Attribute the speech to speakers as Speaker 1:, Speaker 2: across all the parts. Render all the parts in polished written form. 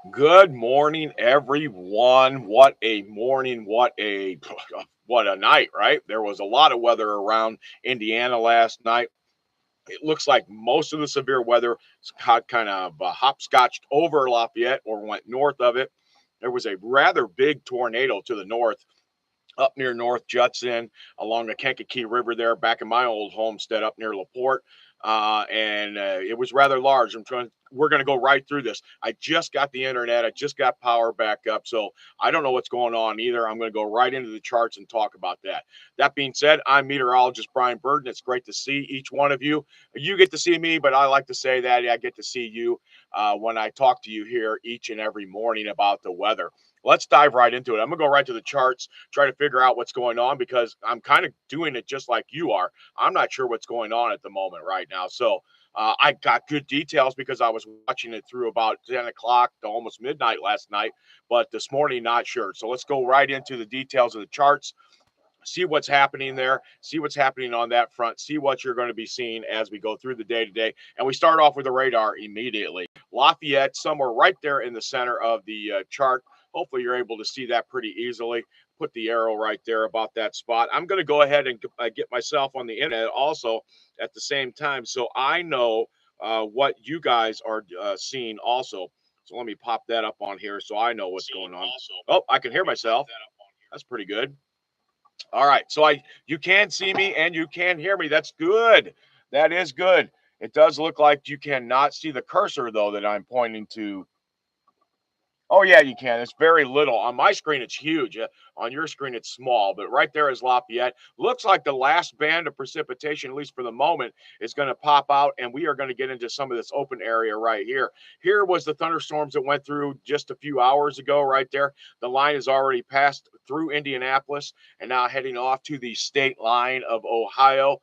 Speaker 1: Good morning, everyone. What a morning! What a night, right? There was a lot of weather around Indiana last night. It looks like most of the severe weather got kind of hopscotched over Lafayette or went north of it. There was a rather big tornado to the north up near North Judson along the Kankakee River there back in my old homestead up near LaPorte. And it was rather large. We're going to go right through this. I just got the internet. I just got power back up. So I don't know what's going on either. I'm going to go right into the charts and talk about that. That being said, I'm meteorologist Bryan Burden. It's great to see each one of you. You get to see me, but I like to say that I get to see you when I talk to you here each and every morning about the weather. Let's dive right into it. I'm going to go right to the charts, try to figure out what's going on because I'm kind of doing it just like you are. I'm not sure what's going on at the moment right now. So I got good details because I was watching it through about 10 o'clock to almost midnight last night, but this morning, not sure. So let's go right into the details of the charts, see what's happening there, see what's happening on that front, see what you're going to be seeing as we go through the day today. And we start off with the radar immediately. Lafayette, somewhere right there in the center of the chart. Hopefully, you're able to see that pretty easily. Put the arrow right there about that spot. I'm going to go ahead and get myself on the internet also at the same time so I know what you guys are seeing also. So let me pop that up on here so I know what's going on. Oh, I can hear myself. That's pretty good. All right. So you can see me and you can hear me. That's good. That is good. It does look like you cannot see the cursor though that I'm pointing to. Oh yeah, you can. It's very little. On my screen, it's huge. On your screen, it's small. But right there is Lafayette. Looks like the last band of precipitation, at least for the moment, is going to pop out, and we are going to get into some of this open area right here. Here was the thunderstorms that went through just a few hours ago. Right there, the line is already passed through Indianapolis and now heading off to the state line of Ohio,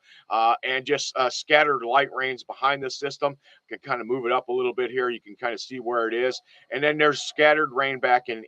Speaker 1: and just scattered light rains behind the system. Can kind of move it up a little bit here. You can kind of see where it is. And then there's scattered rain back in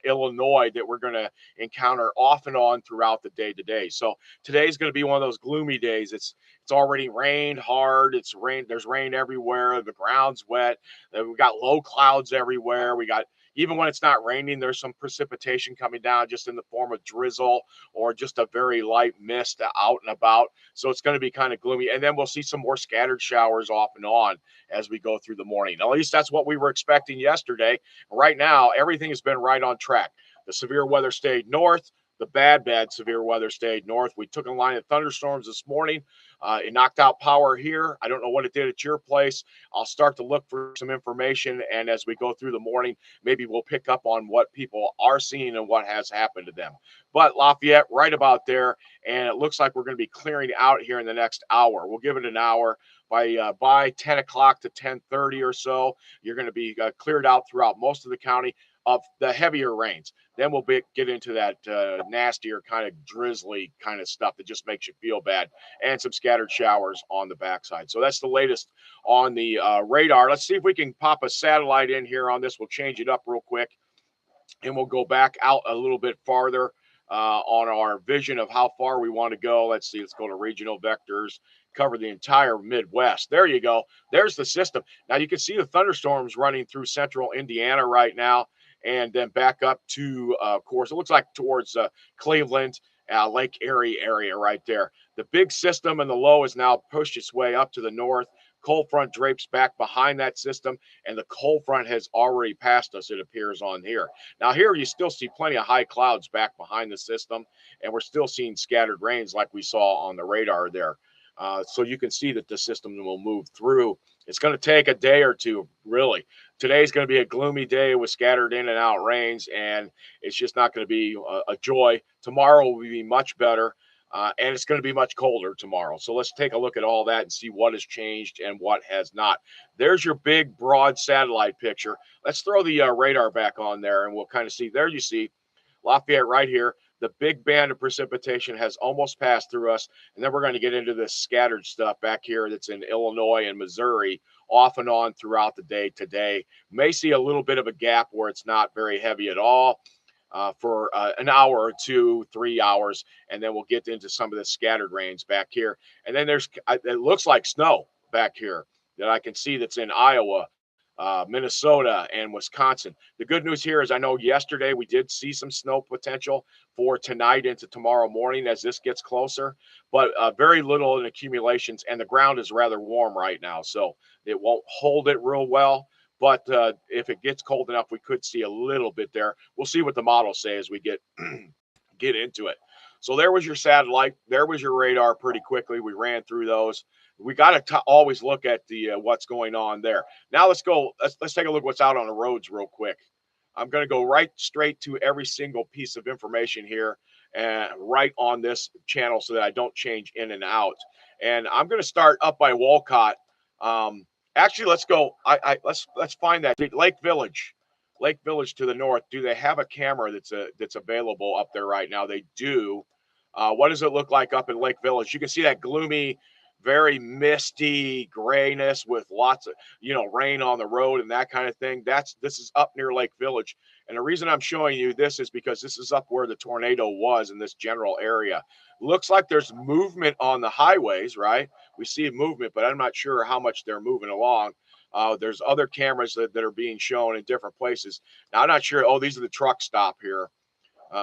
Speaker 1: Illinois that we're going to encounter off and on throughout the day today. So today's going to be one of those gloomy days. It's already rained hard. It's rain. There's rain everywhere. The ground's wet. We've got low clouds everywhere. We got even when it's not raining, there's some precipitation coming down just in the form of drizzle or just a very light mist out and about. So it's going to be kind of gloomy. And then we'll see some more scattered showers off and on as we go through the morning. At least that's what we were expecting yesterday. Right now, everything has been right on track. The severe weather stayed north. The bad severe weather stayed north. We took a line of thunderstorms this morning. It knocked out power here. I don't know what it did at your place. I'll start to look for some information. And as we go through the morning, maybe we'll pick up on what people are seeing and what has happened to them. But Lafayette, right about there. And it looks like we're going to be clearing out here in the next hour. We'll give it an hour. By 10 o'clock to 10:30 or so, you're going to be cleared out throughout most of the county of the heavier rains. Then get into that nastier kind of drizzly kind of stuff that just makes you feel bad, and some scattered showers on the backside. So that's the latest on the radar. Let's see if we can pop a satellite in here on this. We'll change it up real quick, and we'll go back out a little bit farther on our vision of how far we want to go. Let's see. Let's go to regional vectors, cover the entire Midwest. There you go. There's the system. Now you can see the thunderstorms running through central Indiana right now, and then back up to, of course, it looks like towards Cleveland, Lake Erie area right there. The big system and the low is now pushed its way up to the north. Cold front drapes back behind that system, and the cold front has already passed us, it appears, on here. Now, here you still see plenty of high clouds back behind the system, and we're still seeing scattered rains like we saw on the radar there. So you can see that the system will move through. It's going to take a day or two, really. Today's going to be a gloomy day with scattered in and out rains, and it's just not going to be a joy. Tomorrow will be much better. And it's going to be much colder tomorrow. So let's take a look at all that and see what has changed and what has not. There's your big, broad satellite picture. Let's throw the radar back on there, and we'll kind of see. There you see Lafayette right here. The big band of precipitation has almost passed through us. And then we're going to get into this scattered stuff back here that's in Illinois and Missouri off and on throughout the day today. May see a little bit of a gap where it's not very heavy at all for an hour or two, 3 hours, and then we'll get into some of the scattered rains back here. And then it looks like snow back here that I can see that's in Iowa. Minnesota, and Wisconsin. The good news here is I know yesterday we did see some snow potential for tonight into tomorrow morning as this gets closer, but very little in accumulations, and the ground is rather warm right now, so it won't hold it real well. But if it gets cold enough, we could see a little bit there. We'll see what the models say as we get get into it. So there was your satellite. There was your radar. Pretty quickly, we ran through those. We got to always look at the what's going on there. Now let's go. Let's take a look what's out on the roads real quick. I'm going to go right straight to every single piece of information here and right on this channel so that I don't change in and out. And I'm going to start up by Walcott. Actually, let's go. Let's find that Lake Village. Lake Village to the north. Do they have a camera that's available up there right now? They do. What does it look like up in Lake Village? You can see that gloomy, very misty grayness with lots of rain on the road and that kind of thing. This is up near Lake Village, and the reason I'm showing you this is because this is up where the tornado was in this general area. Looks like there's movement on the highways, right? We see movement, but I'm not sure how much they're moving along. There's other cameras that are being shown in different places. Now I'm not sure. Oh, these are the truck stop here.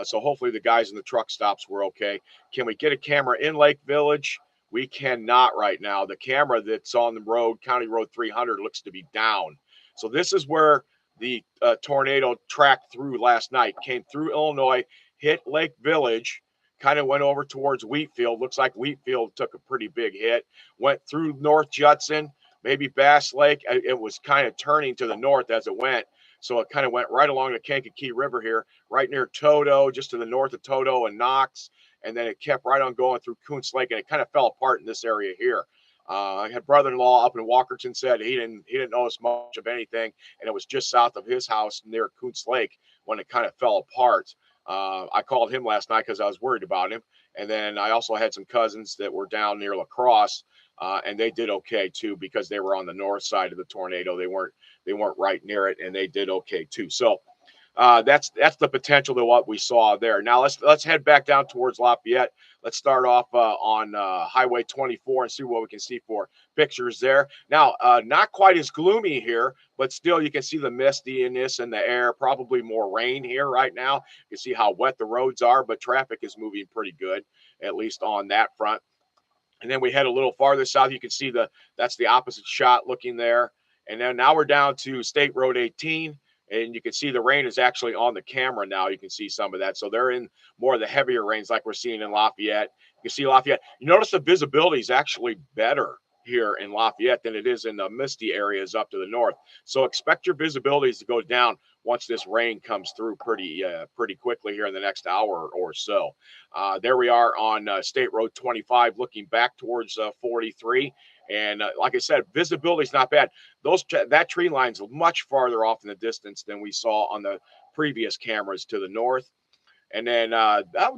Speaker 1: So hopefully the guys in the truck stops were okay. Can we get a camera in Lake Village? We cannot right now. The camera that's on the road, County Road 300, looks to be down. So this is where the tornado tracked through last night. Came through Illinois, hit Lake Village, kind of went over towards Wheatfield. Looks like Wheatfield took a pretty big hit. Went through North Judson, maybe Bass Lake. It was kind of turning to the north as it went. So it kind of went right along the Kankakee River here, right near Toto, just to the north of Toto and Knox. And then it kept right on going through Coons Lake, and it kind of fell apart in this area here. I had brother-in-law up in Walkerton said he didn't notice much of anything, and it was just south of his house near Coons Lake when it kind of fell apart. I called him last night because I was worried about him, and then I also had some cousins that were down near La Crosse, and they did okay too because they were on the north side of the tornado. They weren't right near it, and they did okay too. So that's the potential to what we saw there. Now let's head back down towards Lafayette. Let's start off on Highway 24 and see what we can see for pictures there. Now, not quite as gloomy here, but still you can see the mistiness in the air. Probably more rain here right now. You can see how wet the roads are, but traffic is moving pretty good, at least on that front. And then we head a little farther south. You can see that's the opposite shot looking there. And then now we're down to State Road 18. And you can see the rain is actually on the camera now. You can see some of that. So they're in more of the heavier rains like we're seeing in Lafayette. You see Lafayette. You notice the visibility is actually better here in Lafayette than it is in the misty areas up to the north. So expect your visibilities to go down once this rain comes through pretty quickly here in the next hour or so. There we are on State Road 25 looking back towards 43. And like I said, visibility is not bad. That tree line's much farther off in the distance than we saw on the previous cameras to the north. And then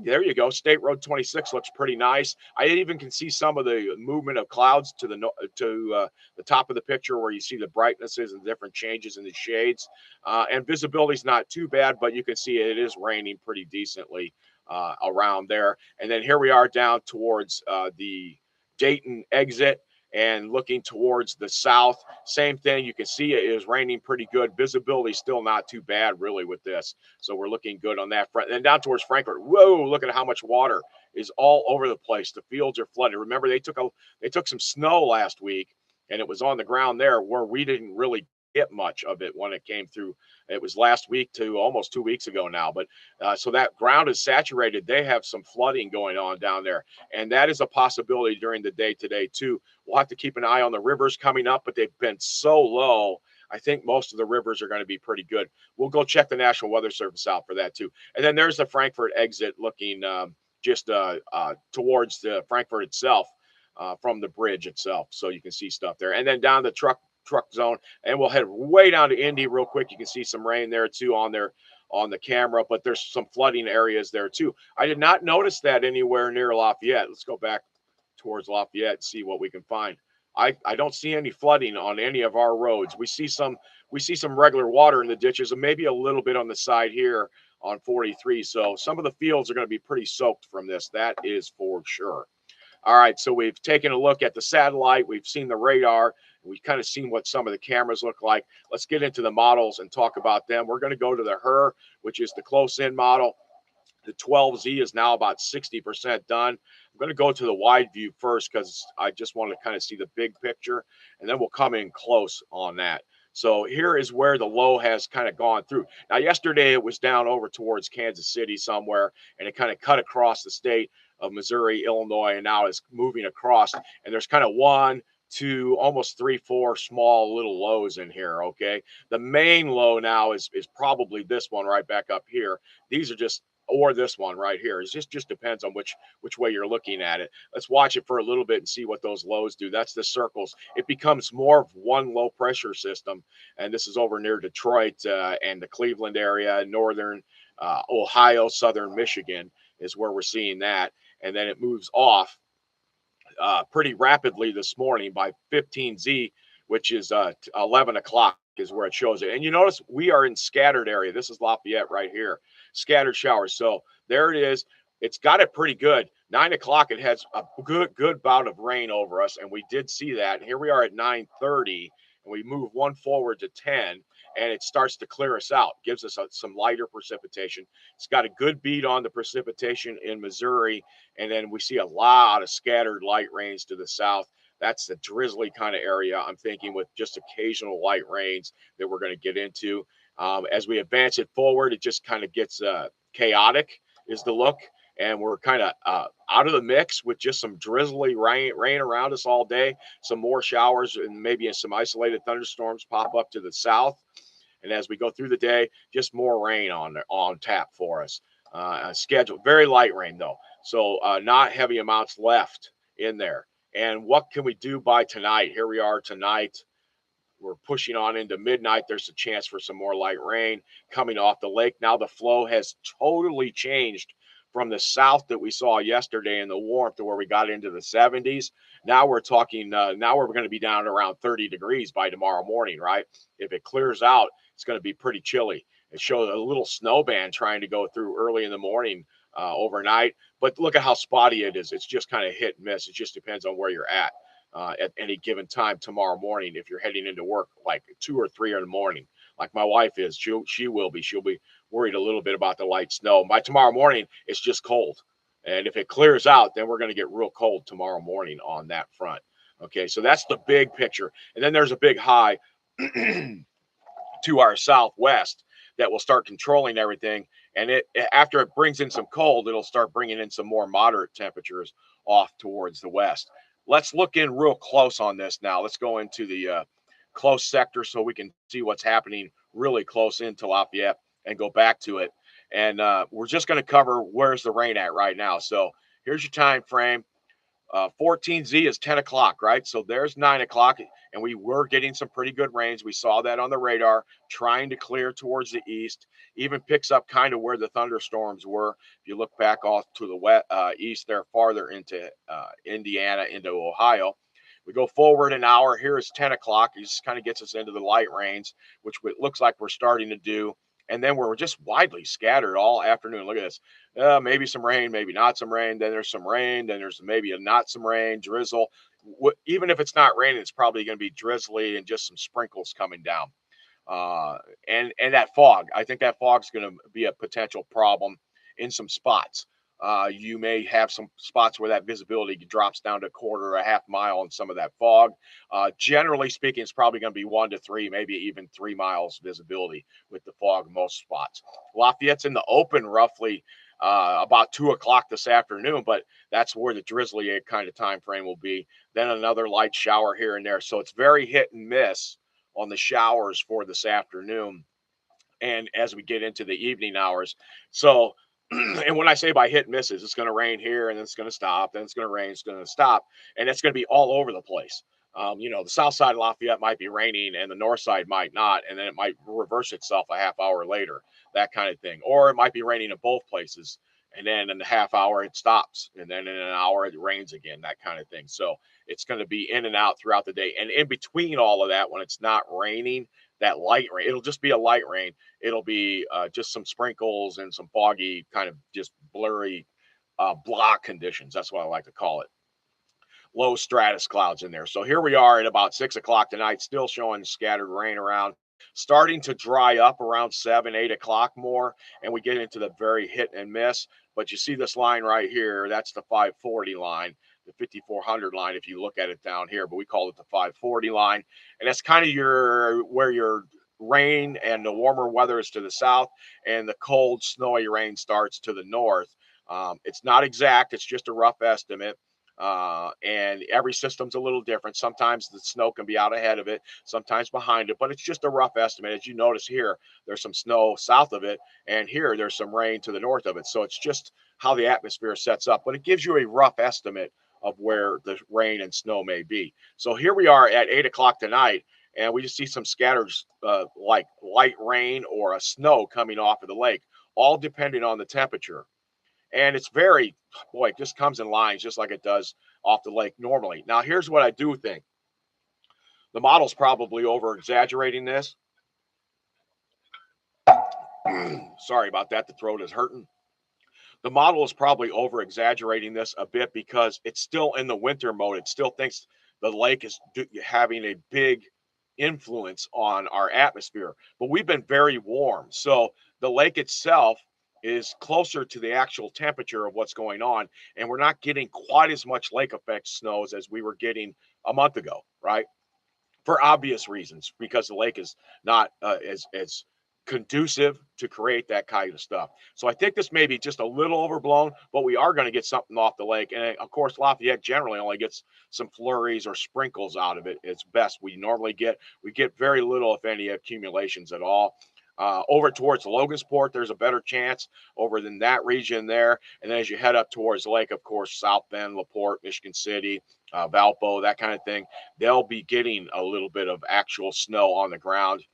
Speaker 1: there you go. State Road 26 looks pretty nice. I even can see some of the movement of clouds to the top of the picture where you see the brightnesses and different changes in the shades. And visibility is not too bad, but you can see it is raining pretty decently around there. And then here we are down towards the Dayton exit. And looking towards the south, same thing. You can see it is raining pretty good. Visibility still not too bad, really, with this. So we're looking good on that front. And down towards Frankfort, whoa! Look at how much water is all over the place. The fields are flooded. Remember, they took some snow last week, and it was on the ground there where we didn't really get much of it when it came through. It was last week to almost 2 weeks ago now, but so that ground is saturated. They have some flooding going on down there, and that is a possibility during the day today too. We'll have to keep an eye on the rivers coming up, but they've been so low. I think most of the rivers are going to be pretty good. We'll go check the National Weather Service out for that too. And then there's the Frankfort exit looking just towards the Frankfort itself from the bridge itself, so you can see stuff there. And then down the truck zone, and we'll head way down to Indy real quick. You can see some rain there too on the camera, but there's some flooding areas there too. I did not notice that anywhere near Lafayette. Let's go back towards Lafayette and see what we can find. I don't see any flooding on any of our roads. We see some regular water in the ditches and maybe a little bit on the side here on 43. So some of the fields are going to be pretty soaked from this. That is for sure. All right, so we've taken a look at the satellite. We've seen the radar. We've kind of seen what some of the cameras look like. Let's get into the models and talk about them. We're going to go to the HER, which is the close-in model. The 12Z is now about 60% done. I'm going to go to the wide view first because I just want to kind of see the big picture, and then we'll come in close on that. So here is where the low has kind of gone through. Now, yesterday it was down over towards Kansas City somewhere, and it kind of cut across the state of Missouri, Illinois, and now it's moving across. And there's kind of one, two, almost three, four small little lows in here. Okay. The main low now is probably this one right back up here. These are just, or this one right here. It just depends on which way you're looking at it. Let's watch it for a little bit and see what those lows do. That's the circles. It becomes more of one low pressure system, and this is over near Detroit and the Cleveland area, northern Ohio, southern Michigan is where we're seeing that, and then it moves off pretty rapidly this morning by 15Z, which is 11 o'clock is where it shows it. And you notice we are in scattered area. This is Lafayette right here, scattered showers. So there it is. It's got it pretty good. 9 o'clock, it has a good bout of rain over us, and we did see that. Here we are at 9:30, and we move one forward to 10, and it starts to clear us out. Gives us some lighter precipitation. It's got a good beat on the precipitation in Missouri, and then we see a lot of scattered light rains to the south. That's the drizzly kind of area I'm thinking, with just occasional light rains that we're going to get into. As we advance it forward, it just kind of gets chaotic is the look. And we're kind of out of the mix with just some drizzly rain around us all day. Some more showers and maybe some isolated thunderstorms pop up to the south. And as we go through the day, just more rain on tap for us. Scheduled, very light rain though. So not heavy amounts left in there. And what can we do by tonight? Here we are tonight. We're pushing on into midnight. There's a chance for some more light rain coming off the lake. Now the flow has totally changed from the south that we saw yesterday in the warmth to where we got into the 70s. Now we're talking, now we're going to be down around 30 degrees by tomorrow morning, right? If it clears out, it's going to be pretty chilly. It shows a little snow band trying to go through early in the morning overnight. But look at how spotty it is. It's just kind of hit and miss. It just depends on where you're at any given time tomorrow morning. If you're heading into work like 2 or 3 in the morning, like my wife is, she'll be worried a little bit about the light snow. By tomorrow morning, it's just cold. And if it clears out, then we're going to get real cold tomorrow morning on that front. Okay, so that's the big picture. And then there's a big high to our southwest that will start controlling everything. And it after it brings in some cold, it'll start bringing in some more moderate temperatures off towards the west. Let's look in real close on this now. Let's go into the close sector so we can see what's happening really close into Lafayette and go back to it. And we're just going to cover where's the rain at right now. So here's your time frame. 14Z is 10 o'clock, right? So there's 9 o'clock, and we were getting some pretty good rains. We saw that on the radar, trying to clear towards the east, even picks up kind of where the thunderstorms were. If you look back off to the west, east there, farther into Indiana, into Ohio. We go forward an hour. Here is 10 o'clock. It just kind of gets us into the light rains, which it looks like we're starting to do. And then we're just widely scattered all afternoon. Look at this. Maybe some rain, maybe not some rain. Then there's some rain. Then there's maybe not some rain, drizzle. Even if it's not raining, it's probably going to be drizzly and just some sprinkles coming down. And that fog. I think that fog's going to be a potential problem in some spots. You may have some spots where that visibility drops down to a quarter or a half mile in some of that fog. Generally speaking, it's probably going to be 1 to 3, maybe even 3 miles visibility with the fog in most spots. Lafayette's in the open roughly about 2 o'clock this afternoon, but that's where the drizzly kind of time frame will be. Then another light shower here and there. So it's very hit and miss on the showers for this afternoon. And as we get into the evening hours. So and when I say by hit and misses, it's going to rain here and then it's going to stop, then it's going to rain, it's going to stop, and it's going to be all over the place. The south side of Lafayette might be raining and the north side might not, and then it might reverse itself a half hour later, that kind of thing. Or it might be raining in both places, and then in a half hour it stops, and then in an hour it rains again, that kind of thing. So it's going to be in and out throughout the day. And in between all of that, when it's not raining, that light rain, it'll just be a light rain. It'll be just some sprinkles and some foggy, kind of just blurry block conditions. That's what I like to call it. low stratus clouds in there. So here we are at about 6 o'clock tonight, still showing scattered rain around, starting to dry up around 7, 8 o'clock more, and we get into the very hit and miss. But you see this line right here, that's the 540 line, the 5400 line if you look at it down here, but we call it the 540 line. And that's kind of your rain and the warmer weather is to the south, and the cold, snowy rain starts to the north. It's not exact, it's just a rough estimate. And every system's a little different. Sometimes the snow can be out ahead of it, sometimes behind it, but it's just a rough estimate. As you notice here, there's some snow south of it, and here there's some rain to the north of it. So it's just how the atmosphere sets up, but it gives you a rough estimate of where the rain and snow may be. So here we are at 8 o'clock tonight, and we just see some scattered, like light rain or a snow coming off of the lake, all depending on the temperature. And it's very, boy, it just comes in lines just like it does off the lake normally. Now, here's what I do think: the model's probably over exaggerating this. Sorry about that. The throat is hurting. The model is probably over exaggerating this a bit because it's still in the winter mode. It still thinks the lake is having a big influence on our atmosphere, but we've been very warm. So the lake itself is closer to the actual temperature of what's going on, and we're not getting quite as much lake effect snows as we were getting a month ago, right? For obvious reasons, because the lake is not as conducive to create that kind of stuff. So I think this may be just a little overblown, but we are going to get something off the lake. And of course, Lafayette generally only gets some flurries or sprinkles out of it. It's best. We get very little, if any, accumulations at all. Over towards Logansport, there's a better chance over in that region there. And then as you head up towards the lake, of course, South Bend, LaPorte, Michigan City, Valpo, that kind of thing, they'll be getting a little bit of actual snow on the ground.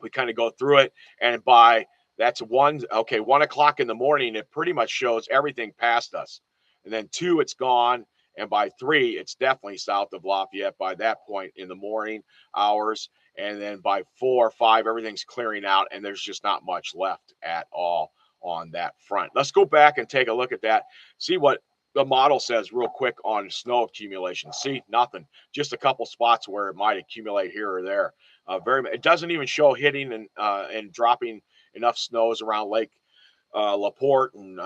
Speaker 1: We kind of go through it, and by that's 1 o'clock in the morning, it pretty much shows everything past us. And then 2, it's gone. And by 3, it's definitely south of Lafayette by that point in the morning hours. And then by 4 or 5, everything's clearing out, and there's just not much left at all on that front. Let's go back and take a look at that, see what the model says real quick on snow accumulation. See, nothing, just a couple spots where it might accumulate here or there. It doesn't even show hitting and dropping enough snows around Lake Laporte and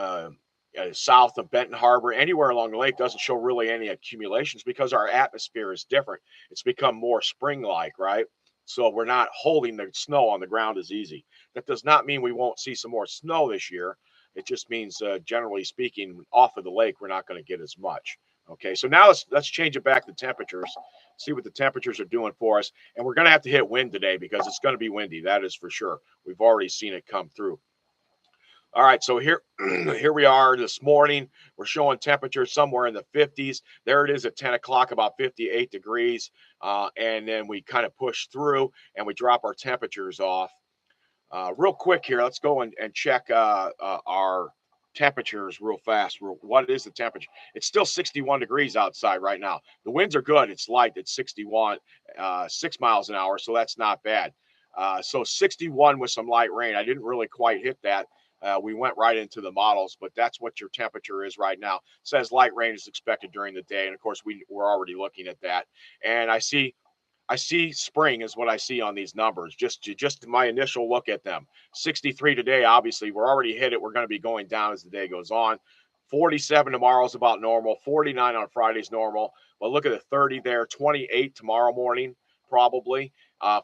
Speaker 1: south of Benton Harbor. Anywhere along the lake doesn't show really any accumulations because our atmosphere is different. It's become more spring-like, right? So we're not holding the snow on the ground as easy. That does not mean we won't see some more snow this year. It just means, generally speaking, off of the lake, we're not going to get as much. Okay, so now let's change it back to temperatures, see what the temperatures are doing for us. And we're going to have to hit wind today because it's going to be windy. That is for sure. We've already seen it come through. All right, so here, here we are this morning. We're showing temperatures somewhere in the 50s. There it is at 10 o'clock, about 58 degrees. And then we kind of push through and we drop our temperatures off. Real quick here, let's go and check our temperatures real fast. What is the temperature? It's still 61 degrees outside right now. The winds are good. It's light. It's 61, 6 miles an hour, so that's not bad. So 61 with some light rain. I didn't really quite hit that. We went right into the models, but that's what your temperature is right now. It says light rain is expected during the day, and of course we're already looking at that. And I see spring is what I see on these numbers. Just my initial look at them. 63 today, obviously we're already hit it. We're going to be going down as the day goes on. 47 tomorrow is about normal. 49 on Friday is normal. But look at the 30 there. 28 tomorrow morning, probably.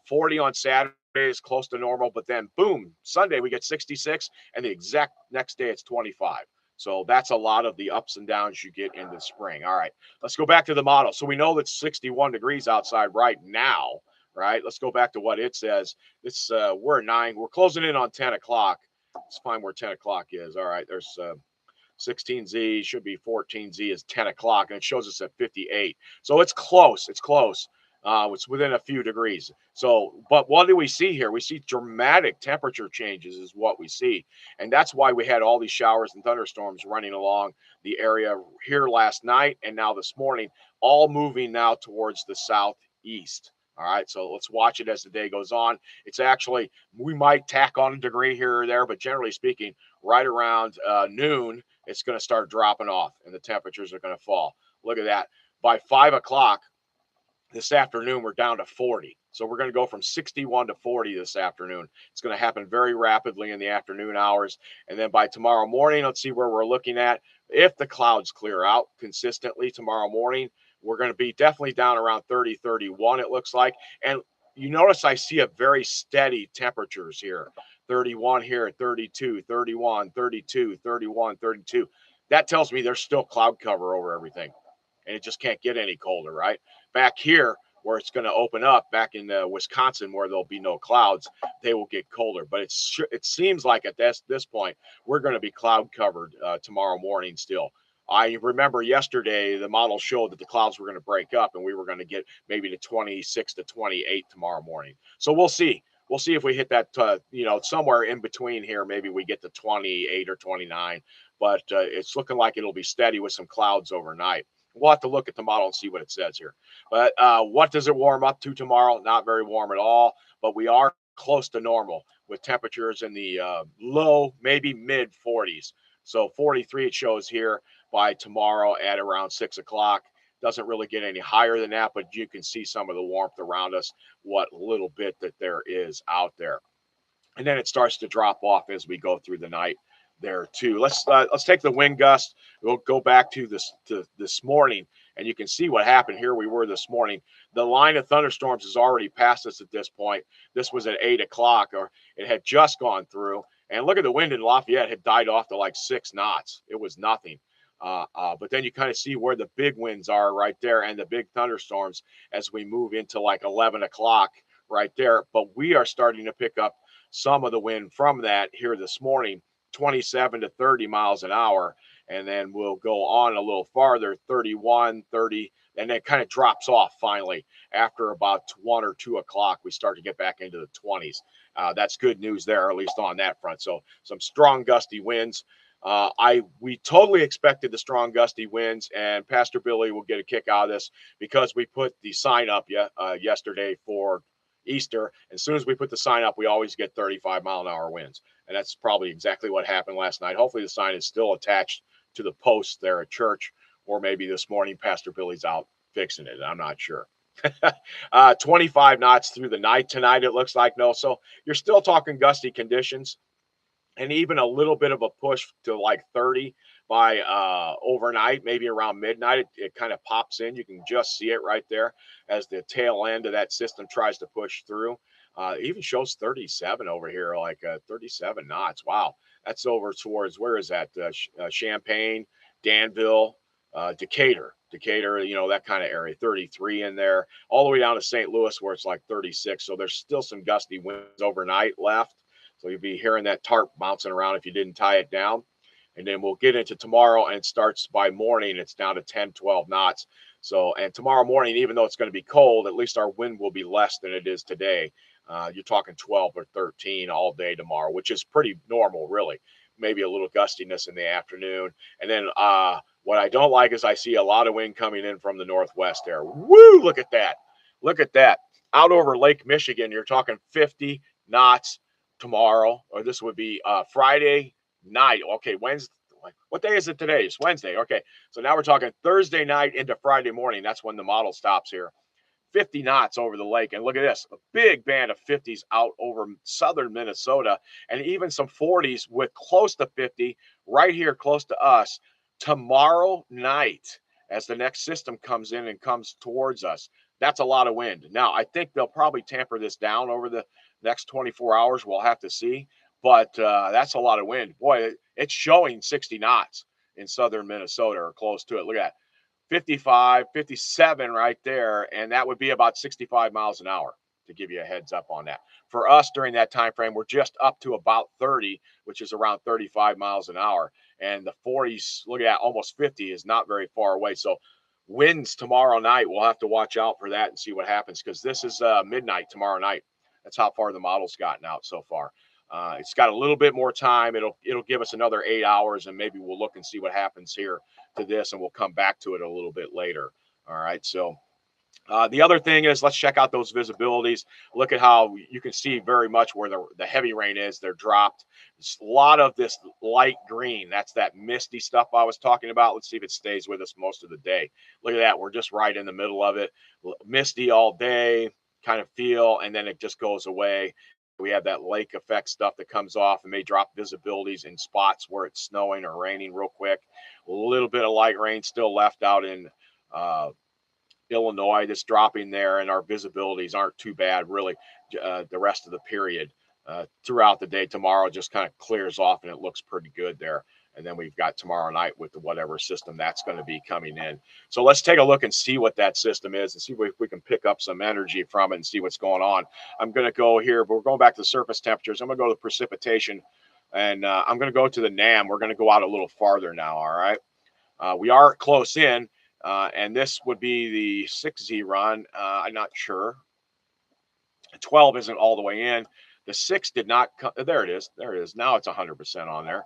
Speaker 1: 40 on Saturday is close to normal. But then, boom, Sunday we get 66, and the exact next day it's 25. So that's a lot of the ups and downs you get in the spring. All right, let's go back to the model. So we know that 61 degrees outside right now, right? Let's go back to what it says. We're 9. We're closing in on 10 o'clock. Let's find where 10 o'clock is. All right, there's 16Z, should be 14Z is 10 o'clock, and it shows us at 58. So it's close. It's close. It's within a few degrees. So, but what do we see here? We see dramatic temperature changes is what we see. And that's why we had all these showers and thunderstorms running along the area here last night and now this morning, all moving now towards the southeast. All right, so let's watch it as the day goes on. It's actually, we might tack on a degree here or there, but generally speaking, right around noon, it's going to start dropping off and the temperatures are going to fall. Look at that. by 5 o'clock this afternoon, we're down to 40. So we're going to go from 61 to 40 this afternoon. It's going to happen very rapidly in the afternoon hours. And then by tomorrow morning, let's see where we're looking at. If the clouds clear out consistently tomorrow morning, we're going to be definitely down around 30, 31, it looks like. And you notice I see a very steady temperatures here. 31 here, 32, 31, 32, 31, 32. That tells me there's still cloud cover over everything. And it just can't get any colder, right? Back here, where it's going to open up, back in Wisconsin, where there'll be no clouds, they will get colder. But it seems like at this point, we're going to be cloud covered tomorrow morning still. I remember yesterday the model showed that the clouds were going to break up and we were going to get maybe to 26 to 28 tomorrow morning. So we'll see. We'll see if we hit that, somewhere in between here. Maybe we get to 28 or 29, but it's looking like it'll be steady with some clouds overnight. We'll have to look at the model and see what it says here. But what does it warm up to tomorrow? Not very warm at all, but we are close to normal with temperatures in the low, maybe mid 40s. So 43 it shows here by tomorrow at around 6 o'clock. Doesn't really get any higher than that, but you can see some of the warmth around us, what little bit that there is out there. And then it starts to drop off as we go through the night there too. Let's take the wind gust. We'll go back to this morning, and you can see what happened here. We were this morning. The line of thunderstorms has already passed us at this point. This was at 8 o'clock, or it had just gone through. And look at the wind in Lafayette had died off to like 6 knots. It was nothing. But then you kind of see where the big winds are right there and the big thunderstorms as we move into like 11 o'clock right there. But we are starting to pick up some of the wind from that here this morning, 27 to 30 miles an hour. And then we'll go on a little farther, 31, 30, and then it kind of drops off finally after about 1 or 2 o'clock. We start to get back into the 20s. That's good news there, at least on that front. So some strong gusty winds. We totally expected the strong gusty winds, and Pastor Billy will get a kick out of this because we put the sign up yesterday for Easter. As soon as we put the sign up, we always get 35-mile-an-hour winds, and that's probably exactly what happened last night. Hopefully the sign is still attached to the post there at church, or maybe this morning Pastor Billy's out fixing it. I'm not sure. 25 knots through the night tonight, it looks like. No, so you're still talking gusty conditions, and even a little bit of a push to like 30 by overnight, maybe around midnight. It kind of pops in. You can just see it right there as the tail end of that system tries to push through. It even shows 37 over here, like 37 knots. Wow. That's over towards, where is that? Champaign, Danville, Decatur, that kind of area, 33 in there, all the way down to St. Louis where it's like 36. So there's still some gusty winds overnight left. So you'll be hearing that tarp bouncing around if you didn't tie it down. And then we'll get into tomorrow, and it starts by morning. It's down to 10, 12 knots. So, and tomorrow morning, even though it's going to be cold, at least our wind will be less than it is today. You're talking 12 or 13 all day tomorrow, which is pretty normal, really. Maybe a little gustiness in the afternoon. And then what I don't like is I see a lot of wind coming in from the northwest there. Woo! Look at that. Look at that. Out over Lake Michigan, you're talking 50 knots tomorrow, or this would be Friday night. Okay, Wednesday. What day is it today? It's Wednesday. Okay, so now we're talking Thursday night into Friday morning. That's when the model stops here. 50 knots over the lake. And look at this, a big band of 50s out over southern Minnesota, and even some 40s with close to 50 right here close to us tomorrow night as the next system comes in and comes towards us. That's a lot of wind. Now, I think they'll probably tamper this down over the next 24 hours. We'll have to see. But that's a lot of wind. Boy, it's showing 60 knots in southern Minnesota or close to it. Look at that. 55, 57 right there. And that would be about 65 miles an hour, to give you a heads up on that. For us during that time frame, we're just up to about 30, which is around 35 miles an hour. And the 40s, look at that, almost 50 is not very far away. So winds tomorrow night, we'll have to watch out for that and see what happens, because this is midnight tomorrow night. That's how far the model's gotten out so far. It's got a little bit more time. It'll give us another 8 hours, and maybe we'll look and see what happens here to this, and we'll come back to it a little bit later. All right. So The other thing is, let's check out those visibilities. Look at how you can see very much where the heavy rain is. They're dropped. It's a lot of this light green. That's that misty stuff I was talking about. Let's see if it stays with us most of the day. Look at that. We're just right in the middle of it. Misty all day, kind of feel, and then it just goes away. We have that lake effect stuff that comes off and may drop visibilities in spots where it's snowing or raining real quick. A little bit of light rain still left out in uh, Illinois that's dropping there, and our visibilities aren't too bad really the rest of the period. Throughout the day, tomorrow just kind of clears off and it looks pretty good there. And then we've got tomorrow night with the whatever system that's going to be coming in. So let's take a look and see what that system is and see if we can pick up some energy from it and see what's going on. I'm going to go here, but we're going back to the surface temperatures. I'm going to go to precipitation, and I'm going to go to the NAM. We're going to go out a little farther now. All right. We are close in. And this would be the 6Z run. I'm not sure. 12 isn't all the way in. The 6 did not come. There it is. There it is. Now it's 100% on there.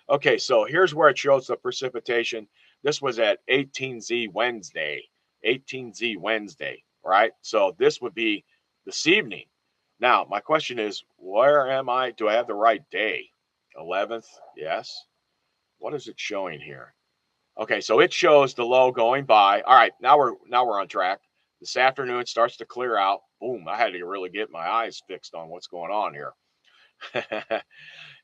Speaker 1: Okay, so here's where it shows the precipitation. This was at 18Z Wednesday. 18Z Wednesday, right? So this would be this evening. Now, my question is, where am I? Do I have the right day? 11th? Yes. What is it showing here? Okay, so it shows the low going by. All right, now we're on track. This afternoon it starts to clear out. Boom! I had to really get my eyes fixed on what's going on here.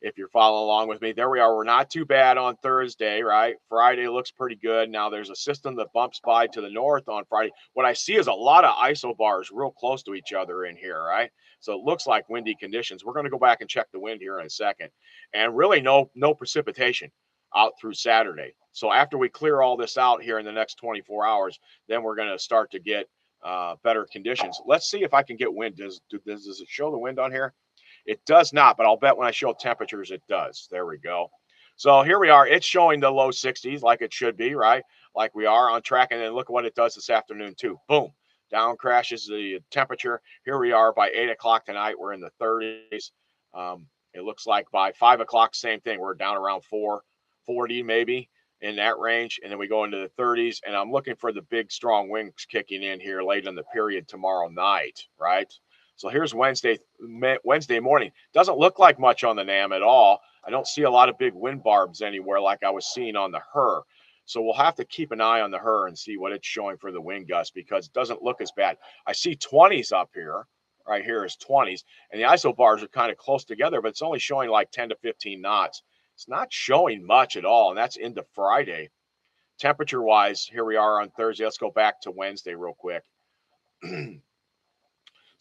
Speaker 1: If you're following along with me, there we are. We're not too bad on Thursday, right? Friday looks pretty good. Now there's a system that bumps by to the north on Friday. What I see is a lot of isobars real close to each other in here, right? So it looks like windy conditions. We're going to go back and check the wind here in a second, and really no precipitation out through Saturday. So after we clear all this out here in the next 24 hours, then we're going to start to get better conditions. Let's see if I can get wind. Does it show the wind on here? It does not, but I'll bet when I show temperatures, it does. There we go. So here we are. It's showing the low 60s like it should be, right? Like we are on track. And then look at what it does this afternoon, too. Boom. Down crashes the temperature. Here we are by 8 o'clock tonight. We're in the 30s. It looks like by 5 o'clock, same thing. We're down around 440 maybe in that range. And then we go into the 30s. And I'm looking for the big, strong winds kicking in here late in the period tomorrow night, right? So here's Wednesday morning. Doesn't look like much on the NAM at all. I don't see a lot of big wind barbs anywhere like I was seeing on the HER. So we'll have to keep an eye on the HER and see what it's showing for the wind gust because it doesn't look as bad. I see 20s up here. Right here is 20s. And the isobars are kind of close together, but it's only showing like 10 to 15 knots. It's not showing much at all. And that's into Friday. Temperature-wise, here we are on Thursday. Let's go back to Wednesday real quick.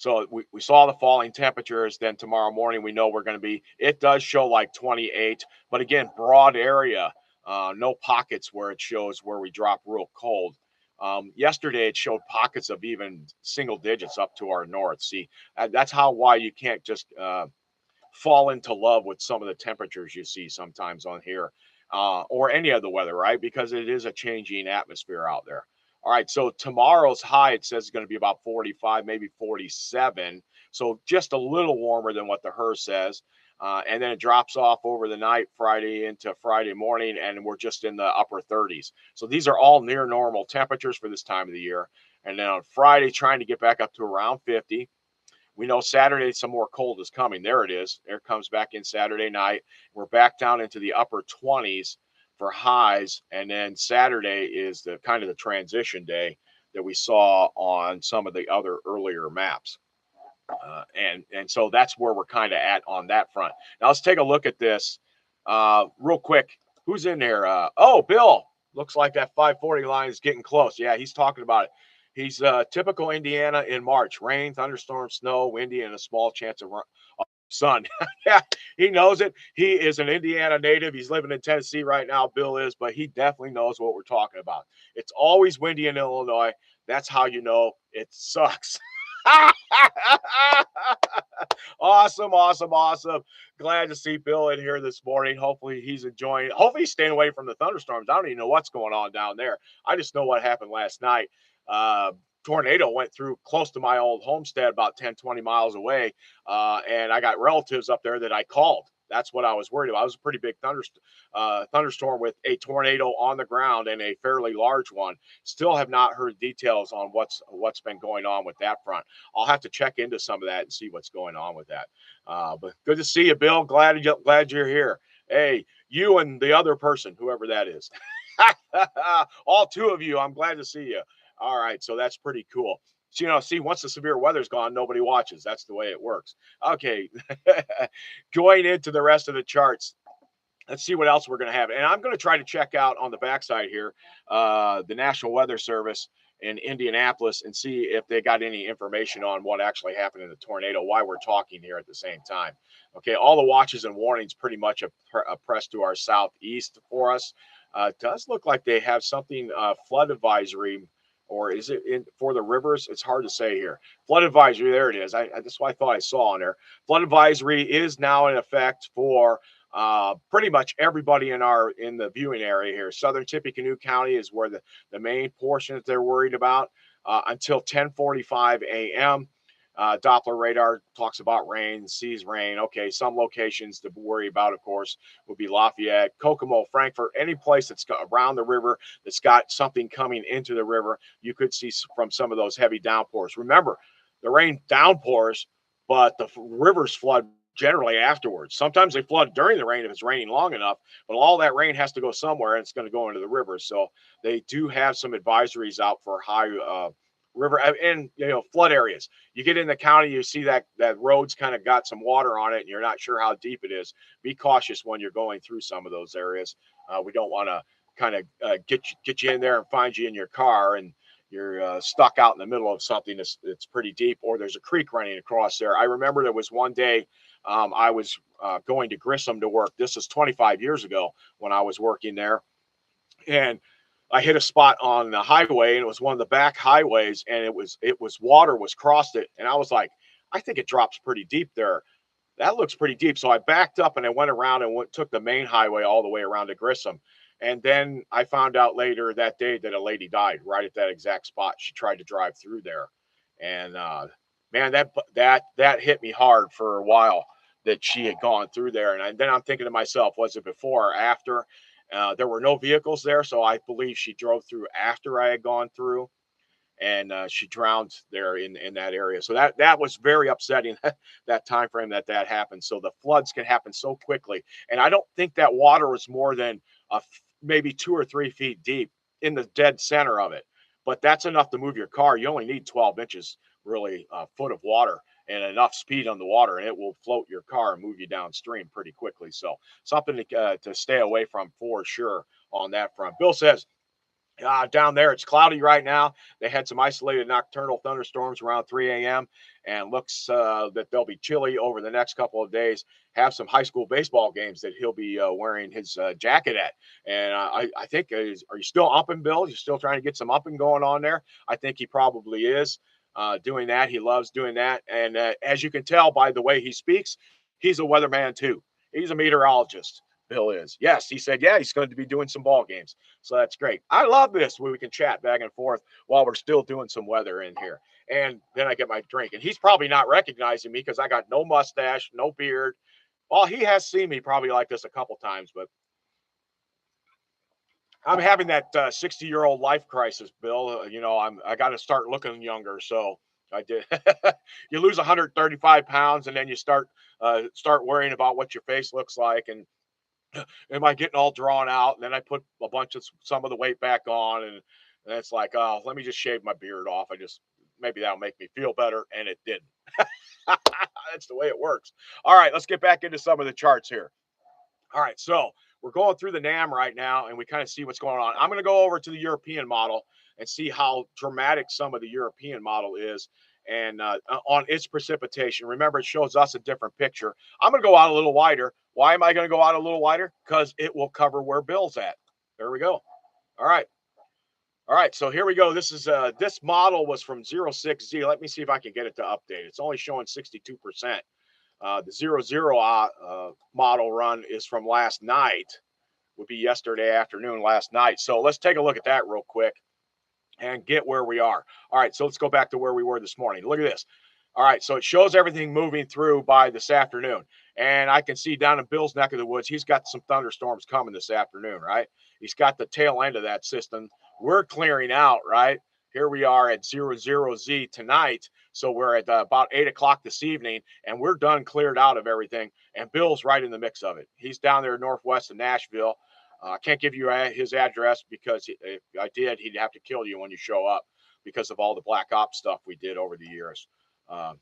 Speaker 1: So we saw the falling temperatures. Then tomorrow morning, we know we're going to be, it does show like 28, but again, broad area, no pockets where it shows where we drop real cold. Yesterday, it showed pockets of even single digits up to our north. See, that's why you can't just fall into love with some of the temperatures you see sometimes on here or any of the weather, right? Because it is a changing atmosphere out there. All right, so tomorrow's high, it says, is going to be about 45, maybe 47. So just a little warmer than what the HER says. And then it drops off over the night, Friday into Friday morning, and we're just in the upper 30s. So these are all near normal temperatures for this time of the year. And then on Friday, trying to get back up to around 50. We know Saturday, some more cold is coming. There it is. There it comes back in Saturday night. We're back down into the upper 20s for highs. And then Saturday is the kind of the transition day that we saw on some of the other earlier maps. And so that's where we're kind of at on that front. Now let's take a look at this real quick. Who's in there? Oh, Bill. Looks like that 540 line is getting close. Yeah, he's talking about it. He's typical Indiana in March. Rain, thunderstorm, snow, windy, and a small chance of sun. Yeah, he knows it. He is an Indiana native. He's living in Tennessee right now, Bill is, but he definitely knows what we're talking about. It's always windy in Illinois. That's how you know it sucks. Awesome, awesome, awesome. Glad to see Bill in here this morning. Hopefully he's enjoying. Hopefully he's staying away from the thunderstorms. I don't even know what's going on down there. I just know what happened last night. Tornado went through close to my old homestead about 10, 20 miles away. And I got relatives up there that I called. That's what I was worried about. It was a pretty big thunderstorm with a tornado on the ground and a fairly large one. Still have not heard details on what's been going on with that front. I'll have to check into some of that and see what's going on with that. But good to see you, Bill. Glad you're here. Hey, you and the other person, whoever that is. All two of you. I'm glad to see you. All right, so that's pretty cool. So, see, once the severe weather's gone, nobody watches. That's the way it works. Okay, going into the rest of the charts, let's see what else we're going to have. And I'm going to try to check out on the backside here the National Weather Service in Indianapolis and see if they got any information on what actually happened in the tornado while we're talking here at the same time. Okay, all the watches and warnings pretty much have pressed to our southeast for us. It does look like they have something flood advisory, or is it in for the rivers? It's hard to say here. Flood advisory, there it is. That's what I thought I saw on there. Flood advisory is now in effect for pretty much everybody in the viewing area here. Southern Tippecanoe County is where the main portion that they're worried about until 10:45 a.m. Doppler radar talks about rain, sees rain. Okay, some locations to worry about, of course, would be Lafayette, Kokomo, Frankfort, any place that's around the river that's got something coming into the river. You could see from some of those heavy downpours. Remember, the rain downpours, but the rivers flood generally afterwards. Sometimes they flood during the rain if it's raining long enough, but all that rain has to go somewhere and it's going to go into the river. So they do have some advisories out for high river and flood areas. You get in the county, you see that road's kind of got some water on it and you're not sure how deep it is. Be cautious when you're going through some of those areas. We don't want to kind of get you in there and find you in your car and you're stuck out in the middle of something that's pretty deep, or there's a creek running across there. I remember there was one day I was going to Grissom to work. This is 25 years ago when I was working there. And I hit a spot on the highway, and it was one of the back highways, and it was water was crossed it. And I was like, I think it drops pretty deep there. That looks pretty deep. So I backed up and I went around and took the main highway all the way around to Grissom. And then I found out later that day that a lady died right at that exact spot. She tried to drive through there. And man, that hit me hard for a while that she had gone through there. And then I'm thinking to myself, was it before or after? There were no vehicles there, so I believe she drove through after I had gone through, and she drowned there in that area. So that was very upsetting that time frame that happened. So the floods can happen so quickly, and I don't think that water was more than maybe 2 or 3 feet deep in the dead center of it. But that's enough to move your car. You only need 12 inches, really, foot of water and enough speed on the water, and it will float your car and move you downstream pretty quickly. So something to stay away from for sure on that front. Bill says, down there, it's cloudy right now. They had some isolated nocturnal thunderstorms around 3 a.m. and looks that they'll be chilly over the next couple of days. Have some high school baseball games that he'll be wearing his jacket at. And I think, are you still upping, Bill? You're still trying to get some upping going on there? I think he probably is doing that. He loves doing that. And as you can tell by the way he speaks, he's a weatherman too. He's a meteorologist. Bill is. Yes, he said, yeah, he's going to be doing some ball games. So that's great. I love this where we can chat back and forth while we're still doing some weather in here. And then I get my drink. And he's probably not recognizing me because I got no mustache, no beard. Well, he has seen me probably like this a couple times, but I'm having that 60-year-old life crisis, Bill. I got to start looking younger. So I did. You lose 135 pounds and then you start worrying about what your face looks like. And am I getting all drawn out? And then I put some of the weight back on, and it's like, oh, let me just shave my beard off. Maybe that'll make me feel better, and it didn't. That's the way it works. All right, let's get back into some of the charts here. All right, so we're going through the NAM right now, and we kind of see what's going on. I'm going to go over to the European model and see how dramatic some of the European model is and on its precipitation. Remember, it shows us a different picture. I'm going to go out a little wider. Why am I going to go out a little wider? Because it will cover where Bill's at. There we go. All right. All right, so here we go. This model was from 06Z. Let me see if I can get it to update. It's only showing 62%. The 00 model run is from last night, would be yesterday afternoon, last night. So let's take a look at that real quick and get where we are. All right, so let's go back to where we were this morning. Look at this. All right, so it shows everything moving through by this afternoon. And I can see down in Bill's neck of the woods, he's got some thunderstorms coming this afternoon, right? He's got the tail end of that system. We're clearing out, right? Here we are at 00Z tonight. So we're at about 8 o'clock this evening, and we're done, cleared out of everything. And Bill's right in the mix of it. He's down there northwest of Nashville. I can't give you his address because if I did, he'd have to kill you when you show up because of all the black ops stuff we did over the years. Um,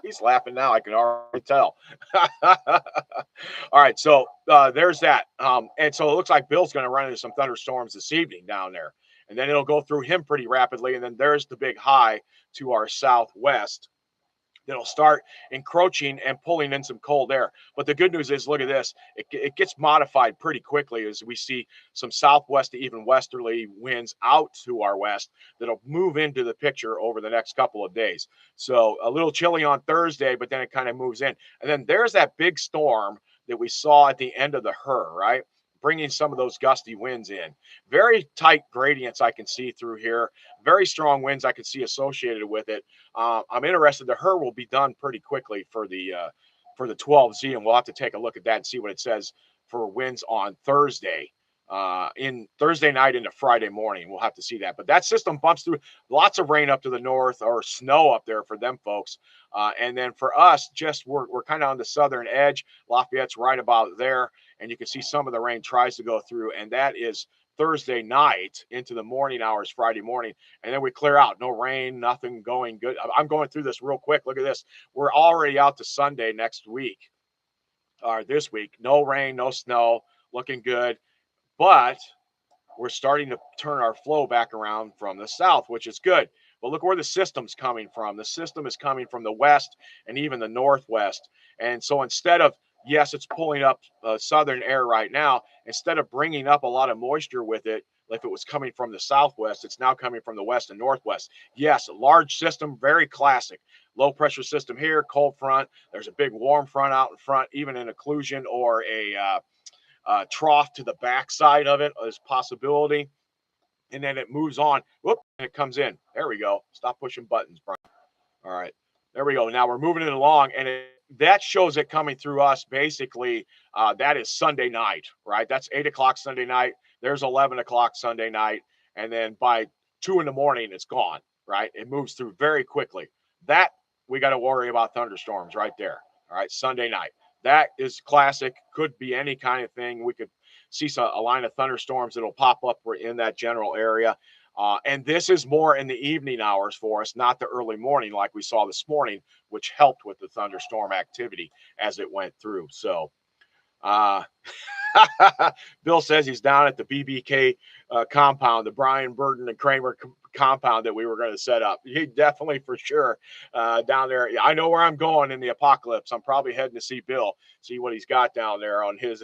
Speaker 1: he's laughing now. I can already tell. All right, so there's that. And so it looks like Bill's going to run into some thunderstorms this evening down there, and then it'll go through him pretty rapidly. And then there's the big high to our southwest that'll start encroaching and pulling in some cold air. But the good news is, look at this, it gets modified pretty quickly as we see some southwest to even westerly winds out to our west that'll move into the picture over the next couple of days. So a little chilly on Thursday, but then it kind of moves in. And then there's that big storm that we saw at the end of the Her, right? Bringing some of those gusty winds in. Very tight gradients I can see through here. Very strong winds I can see associated with it. I'm interested. The Her will be done pretty quickly for the 12Z, and we'll have to take a look at that and see what it says for winds on Thursday. In Thursday night into Friday morning, we'll have to see that. But that system bumps through lots of rain up to the north, or snow up there for them folks. And then for us, just we're kind of on the southern edge. Lafayette's right about there, and you can see some of the rain tries to go through, and that is Thursday night into the morning hours, Friday morning, and then we clear out. No rain, nothing going good. I'm going through this real quick. Look at this. We're already out to Sunday next week, or this week. No rain, no snow, looking good. But we're starting to turn our flow back around from the south, which is good. But look where the system's coming from. The system is coming from the west and even the northwest. And so instead of, yes, it's pulling up southern air right now, instead of bringing up a lot of moisture with it, like if it was coming from the southwest, it's now coming from the west and northwest. Yes, a large system, very classic. Low pressure system here, cold front. There's a big warm front out in front, even an occlusion or a trough to the backside of it is possibility. And then it moves on. Whoop, and it comes in. There we go. Stop pushing buttons, Bryan. All right. There we go. Now we're moving it along, and that shows it coming through us. Basically, that is Sunday night, right? That's 8 o'clock Sunday night. There's 11 o'clock Sunday night. And then by 2 in the morning, it's gone, right? It moves through very quickly. That we got to worry about thunderstorms right there. All right. Sunday night. That is classic. Could be any kind of thing. We could see a line of thunderstorms that'll pop up in that general area. And this is more in the evening hours for us, not the early morning like we saw this morning, which helped with the thunderstorm activity as it went through. So Bill says he's down at the BBK compound, the Bryan, Burden, and Kramer compound that we were going to set up. He definitely, for sure, down there. I know where I'm going in the apocalypse. I'm probably heading to see Bill, see what he's got down there on his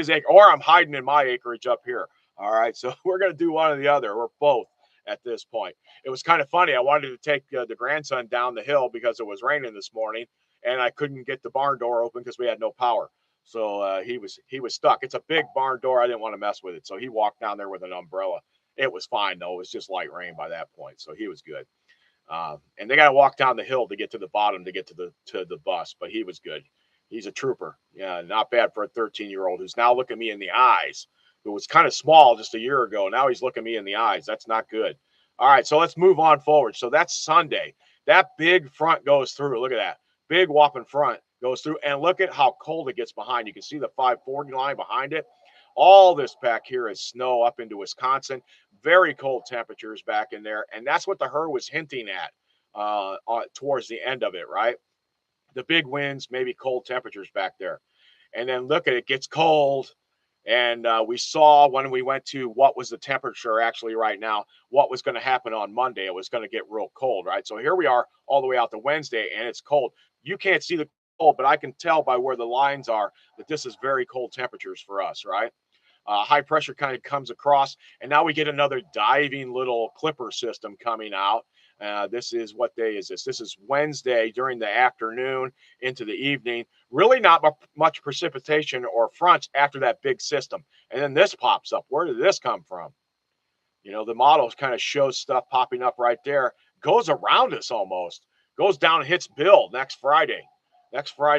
Speaker 1: acre, or I'm hiding in my acreage up here. All right, so we're going to do one or the other, or both at this point. It was kind of funny. I wanted to take the grandson down the hill because it was raining this morning, and I couldn't get the barn door open because we had no power. So he was stuck. It's a big barn door. I didn't want to mess with it. So he walked down there with an umbrella. It was fine, though. It was just light rain by that point. So he was good. And they got to walk down the hill to get to the bottom to get to the bus. But he was good. He's a trooper. Yeah, not bad for a 13-year-old who's now looking me in the eyes, who was kind of small just a year ago. Now he's looking me in the eyes. That's not good. All right, so let's move on forward. So that's Sunday. That big front goes through. Look at that. Big whopping front goes through, and look at how cold it gets behind. You can see the 540 line behind it. All this back here is snow up into Wisconsin. Very cold temperatures back in there, and that's what the Her was hinting at towards the end of it, right? The big winds, maybe cold temperatures back there. And then look at it, gets cold. And we saw when we went to what was the temperature actually right now, what was going to happen on Monday. It was going to get real cold, right? So here we are all the way out to Wednesday, and it's cold. You can't see the cold, but I can tell by where the lines are that this is very cold temperatures for us, right? High pressure kind of comes across, and now we get another diving little clipper system coming out. This is, what day is this? This is Wednesday during the afternoon into the evening. Really not much precipitation or fronts after that big system. And then this pops up. Where did this come from? You know, the model kind of shows stuff popping up right there. Goes around us almost. Goes down and hits Bill next Friday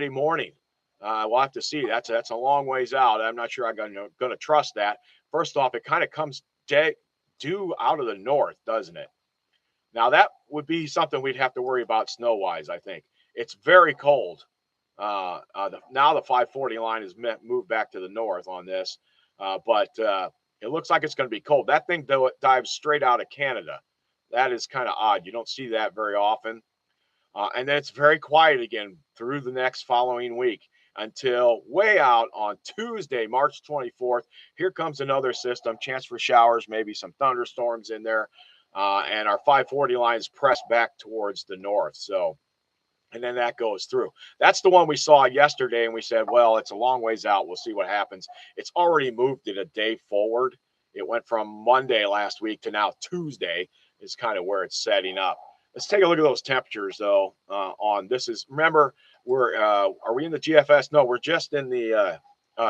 Speaker 1: morning. We'll have to see. That's a long ways out. I'm not sure I'm going to trust that. First off, it kind of comes due out of the north, doesn't it? Now that would be something we'd have to worry about snow wise. I think it's very cold. Now the 540 line is moved back to the north on this, but it looks like it's going to be cold. That thing though, it dives straight out of Canada. That is kind of odd. You don't see that very often. And then it's very quiet again through the next following week until way out on Tuesday, March 24th. Here comes another system, chance for showers, maybe some thunderstorms in there. And our 540 line is pressed back towards the north. So, and then that goes through. That's the one we saw yesterday, and we said, well, it's a long ways out. We'll see what happens. It's already moved it a day forward. It went from Monday last week to now Tuesday is kind of where it's setting up. Let's take a look at those temperatures, though. On this is remember we're are we in the GFS? No, we're just in the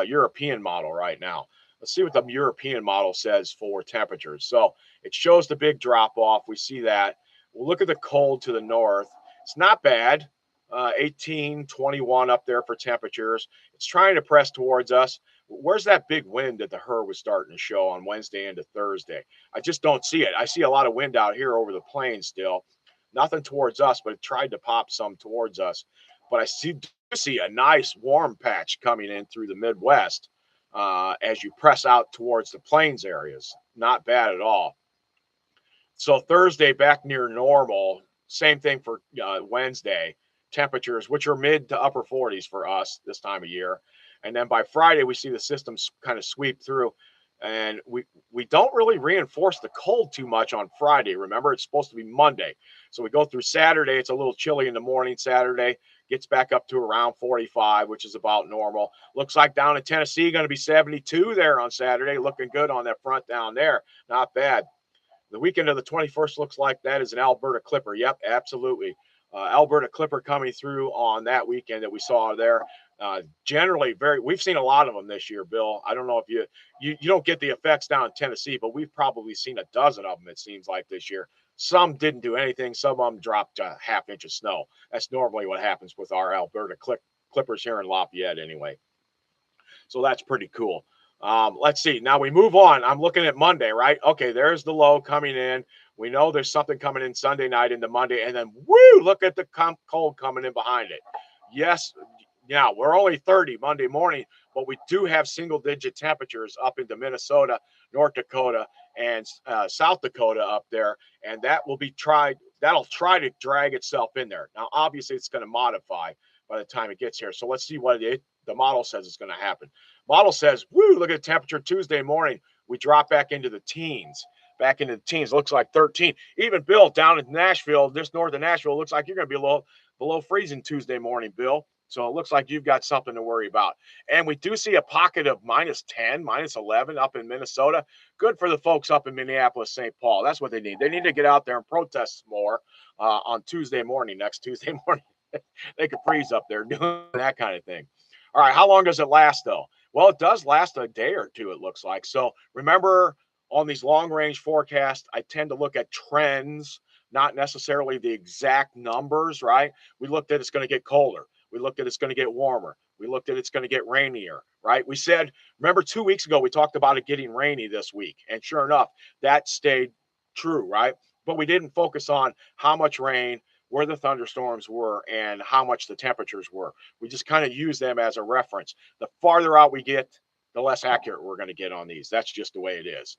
Speaker 1: European model right now. Let's see what the European model says for temperatures. So it shows the big drop off. We see that. We'll look at the cold to the north. It's not bad. 18, 21 up there for temperatures. It's trying to press towards us. Where's that big wind that the HER was starting to show on Wednesday into Thursday? I just don't see it. I see a lot of wind out here over the plains still. Nothing towards us, but it tried to pop some towards us. But I see a nice warm patch coming in through the Midwest as you press out towards the plains areas. Not bad at all. So Thursday back near normal. Same thing for Wednesday. Temperatures, which are mid to upper 40s for us this time of year. And then by Friday, we see the systems kind of sweep through. And we don't really reinforce the cold too much on Friday. Remember, it's supposed to be Monday. So we go through Saturday. It's a little chilly in the morning. Saturday gets back up to around 45, which is about normal. Looks like down in Tennessee, going to be 72 there on Saturday. Looking good on that front down there. Not bad. The weekend of the 21st looks like that is an Alberta Clipper. Yep, absolutely. Alberta Clipper coming through on that weekend that we saw there. Generally, we've seen a lot of them this year, Bill. I don't know if you don't get the effects down in Tennessee, but we've probably seen a dozen of them, it seems like, this year. Some didn't do anything. Some of them dropped a half inch of snow. That's normally what happens with our Alberta Clippers here in Lafayette anyway. So that's pretty cool. Let's see. Now we move on. I'm looking at Monday, right? Okay, there's the low coming in. We know there's something coming in Sunday night into Monday, and then woo, look at the cold coming in behind it. Yes, yeah, we're only 30 Monday morning, but we do have single-digit temperatures up into Minnesota, North Dakota, and South Dakota up there, and that will be tried. That'll try to drag itself in there. Now, obviously, it's going to modify by the time it gets here. So let's see what the model says is going to happen. Model says, woo, look at the temperature Tuesday morning. We drop back into the teens. Back into the teens. Looks like 13. Even Bill down in Nashville, just north of Nashville, looks like you're going to be a little below freezing Tuesday morning, Bill. So it looks like you've got something to worry about. And we do see a pocket of minus 10, minus 11 up in Minnesota. Good for the folks up in Minneapolis, St. Paul. That's what they need. They need to get out there and protest more on Tuesday morning, next Tuesday morning. They could freeze up there doing that kind of thing. All right, how long does it last, though? Well, it does last a day or two, it looks like. So remember, on these long-range forecasts, I tend to look at trends, not necessarily the exact numbers, right? We looked at it's going to get colder. We looked at it's going to get warmer. We looked at it's going to get rainier, right? We said, remember 2 weeks ago, we talked about it getting rainy this week. And sure enough, that stayed true, right? But we didn't focus on how much rain, where the thunderstorms were, and how much the temperatures were. We just kind of use them as a reference. The farther out we get, the less accurate we're going to get on these. That's just the way it is.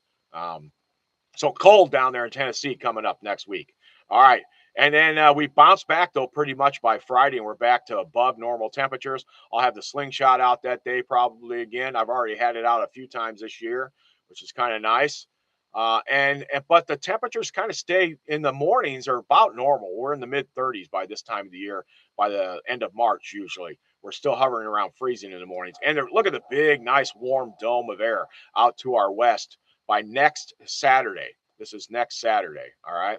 Speaker 1: So cold down there in Tennessee coming up next week. All right. And then we bounce back, though, pretty much by Friday, and we're back to above normal temperatures. I'll have the slingshot out that day probably again. I've already had it out a few times this year, which is kind of nice. But the temperatures kind of stay in the mornings are about normal. We're in the mid 30s by this time of the year. By the end of March, usually we're still hovering around freezing in the mornings. And look at the big, nice, warm dome of air out to our west by next Saturday. This is next Saturday. All right.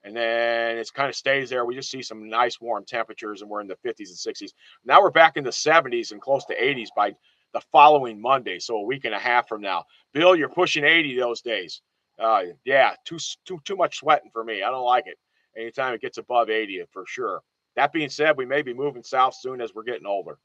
Speaker 1: And then it kind of stays there. We just see some nice warm temperatures, and we're in the 50s and 60s. Now we're back in the 70s and close to 80s by the following Monday, so a week and a half from now. Bill, you're pushing 80 those days. Yeah, too much sweating for me. I don't like it. anytime it gets above 80 for sure. That being said, we may be moving south soon as we're getting older.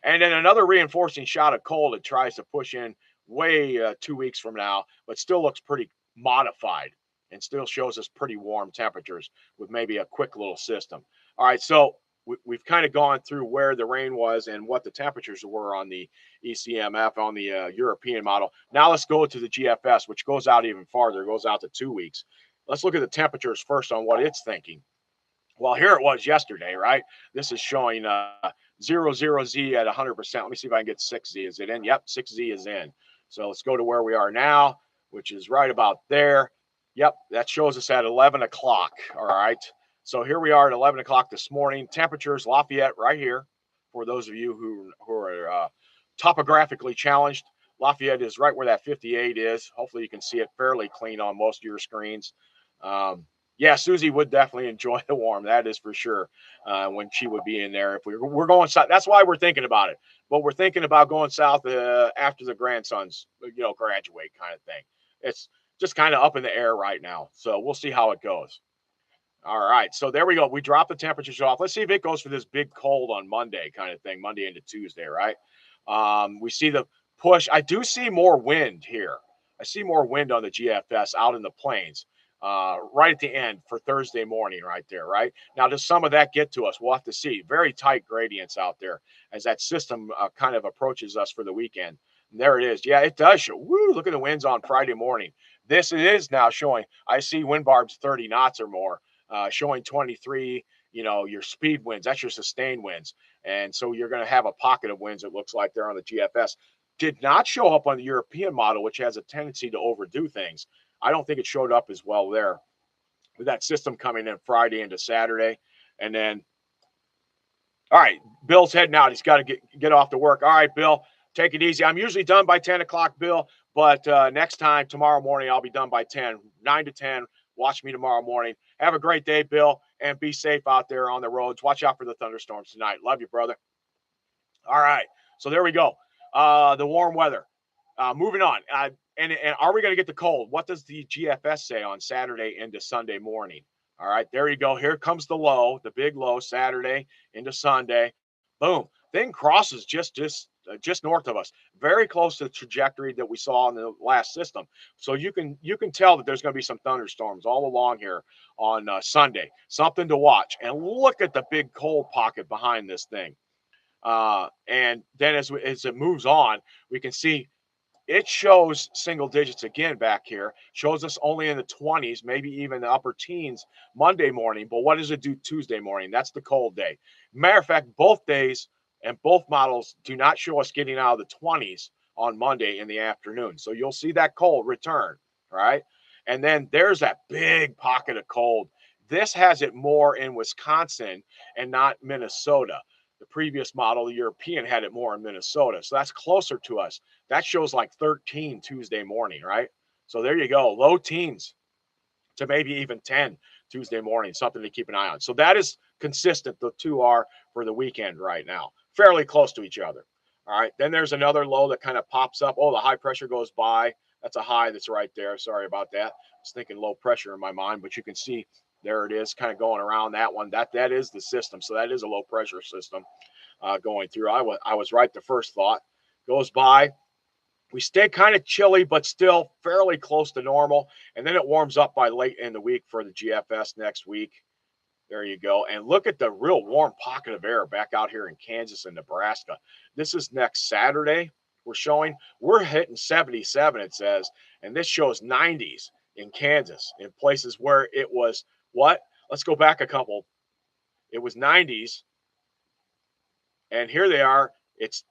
Speaker 1: And then another reinforcing shot of cold that tries to push in way 2 weeks from now, but still looks pretty modified and still shows us pretty warm temperatures with maybe a quick little system. All right, so we've kind of gone through where the rain was and what the temperatures were on the ECMF on the European model. Now let's go to the GFS, which goes out even farther. It goes out to 2 weeks. Let's look at the temperatures first on what it's thinking. Well, here it was yesterday, right? This is showing 00Z at 100%. Let me see if I can get 6Z. Is it in? Yep, 6Z is in. So let's go to where we are now, which is right about there. Yep, that shows us at 11 o'clock. All right. So here we are at 11 o'clock this morning. Temperatures, Lafayette right here. For those of you who are topographically challenged, Lafayette is right where that 58 is. Hopefully you can see it fairly clean on most of your screens. Yeah, Susie would definitely enjoy the warm. That is for sure. When she would be in there, if we're going south, that's why we're thinking about it. But we're thinking about going south after the grandsons, graduate, kind of thing. It's just kind of up in the air right now, so we'll see how it goes. All right, so there we go. We drop the temperatures off. Let's see if it goes for this big cold on Monday, kind of thing, Monday into Tuesday, right? We see the push. I do see more wind here. I see more wind on the GFS out in the plains right at the end for Thursday morning, right there, right? Now, does some of that get to us? We'll have to see. Very tight gradients out there as that system kind of approaches us for the weekend. And there it is. Yeah, it does show. Woo, look at the winds on Friday morning. This is now showing. I see wind barbs 30 knots or more, showing 23. Your speed winds, that's your sustained winds. And so you're going to have a pocket of winds, it looks like, there on the GFS. Did not show up on the European model, which has a tendency to overdo things. I don't think it showed up as well there with that system coming in Friday into Saturday. And then, all right, Bill's heading out. He's got to get off to work. All right, Bill, take it easy. I'm usually done by 10 o'clock, Bill, but next time, tomorrow morning, I'll be done by 10, 9 to 10. Watch me tomorrow morning. Have a great day, Bill, and be safe out there on the roads. Watch out for the thunderstorms tonight. Love you, brother. All right, so there we go. The warm weather. Moving on. And are we going to get the cold? What does the GFS say on Saturday into Sunday morning? All right, there you go. Here comes the low, the big low, Saturday into Sunday. Boom. Thing crosses just north of us, very close to the trajectory that we saw in the last system. So you can tell that there's going to be some thunderstorms all along here on Sunday. Something to watch. And look at the big cold pocket behind this thing. And then as it moves on, we can see it shows single digits again back here, shows us only in the 20s, maybe even the upper teens Monday morning. But what does it do Tuesday morning? That's the cold day. Matter of fact, both days and both models do not show us getting out of the 20s on Monday in the afternoon. So you'll see that cold return, right? And then there's that big pocket of cold. This has it more in Wisconsin and not Minnesota. The previous model, the European, had it more in Minnesota. So that's closer to us. That shows like 13 Tuesday morning, right? So there you go. Low teens to maybe even 10 Tuesday morning, something to keep an eye on. So that is consistent. The two are for the weekend right now, fairly close to each other. All right. Then there's another low that kind of pops up. Oh, the high pressure goes by. That's a high that's right there. Sorry about that. I was thinking low pressure in my mind, but you can see there it is kind of going around that one. That is the system. So that is a low pressure system going through. I was right the first thought. Goes by. We stay kind of chilly, but still fairly close to normal. And then it warms up by late in the week for the GFS next week. There you go. And look at the real warm pocket of air back out here in Kansas and Nebraska. This is next Saturday. We're hitting 77, it says, and this shows 90s in Kansas in places where it was what? Let's go back a couple. It was 90s, and here they are. It's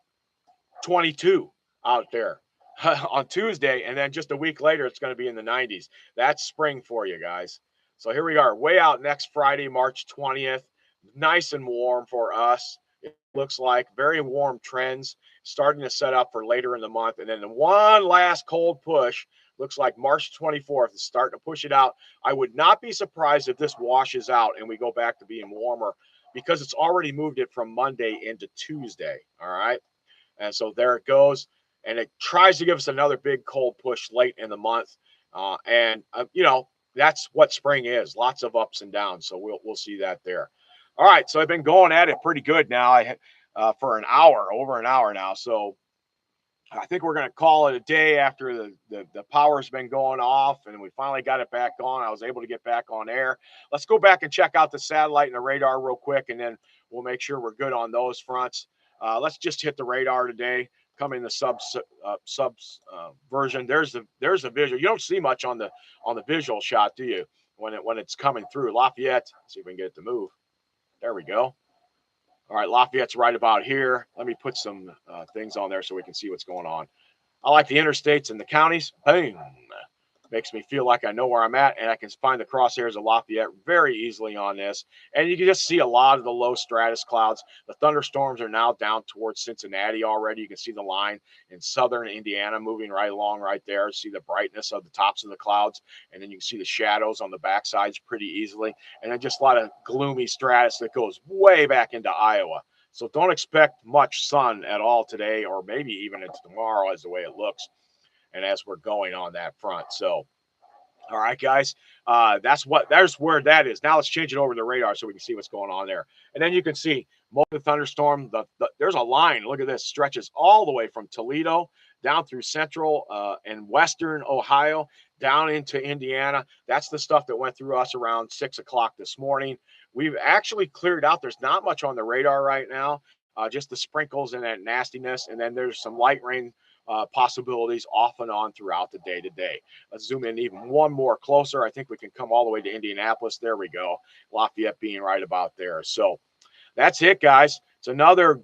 Speaker 1: 22 out there on Tuesday, and then just a week later, it's going to be in the 90s. That's spring for you guys. So here we are, way out next Friday, March 20th. Nice and warm for us. It looks like very warm trends starting to set up for later in the month. And then the one last cold push looks like March 24th is starting to push it out. I would not be surprised if this washes out and we go back to being warmer because it's already moved it from Monday into Tuesday. All right. And so there it goes. And it tries to give us another big cold push late in the month. That's what spring is. Lots of ups and downs. So we'll see that there. All right. So I've been going at it pretty good now. For an hour, over an hour now. So I think we're going to call it a day after the power's been going off and we finally got it back on. I was able to get back on air. Let's go back and check out the satellite and the radar real quick, and then we'll make sure we're good on those fronts. Let's just hit the radar today. Come in the subs version. There's the visual. You don't see much on the visual shot, do you? When it's coming through Lafayette. Let's see if we can get it to move. There we go. All right, Lafayette's right about here. Let me put some things on there so we can see what's going on. I like the interstates and the counties. Boom. Makes me feel like I know where I'm at, and I can find the crosshairs of Lafayette very easily on this. And you can just see a lot of the low stratus clouds. The thunderstorms are now down towards Cincinnati already. You can see the line in southern Indiana moving right along right there. See the brightness of the tops of the clouds, and then you can see the shadows on the backsides pretty easily. And then just a lot of gloomy stratus that goes way back into Iowa. So don't expect much sun at all today, or maybe even into tomorrow as the way it looks and as we're going on that front. So, all right, guys, there's where that is. Now let's change it over to the radar so we can see what's going on there. And then you can see most of the thunderstorm. There's a line. Look at this, stretches all the way from Toledo down through central and western Ohio down into Indiana. That's the stuff that went through us around 6 o'clock this morning. We've actually cleared out. There's not much on the radar right now, just the sprinkles and that nastiness. And then there's some light rain possibilities off and on throughout the day today. Let's zoom in even one more closer. I think we can come all the way to Indianapolis. There we go. Lafayette being right about there. So that's it, guys. It's another,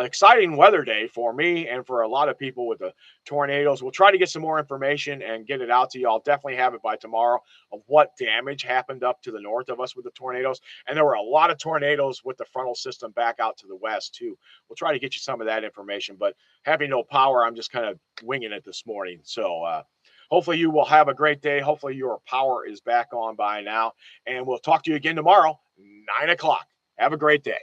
Speaker 1: exciting weather day for me and for a lot of people with the tornadoes. We'll try to get some more information and get it out to you. I'll definitely have it by tomorrow of what damage happened up to the north of us with the tornadoes. And there were a lot of tornadoes with the frontal system back out to the west, too. We'll try to get you some of that information. But having no power, I'm just kind of winging it this morning. So, hopefully you will have a great day. Hopefully your power is back on by now. And we'll talk to you again tomorrow, 9 o'clock. Have a great day.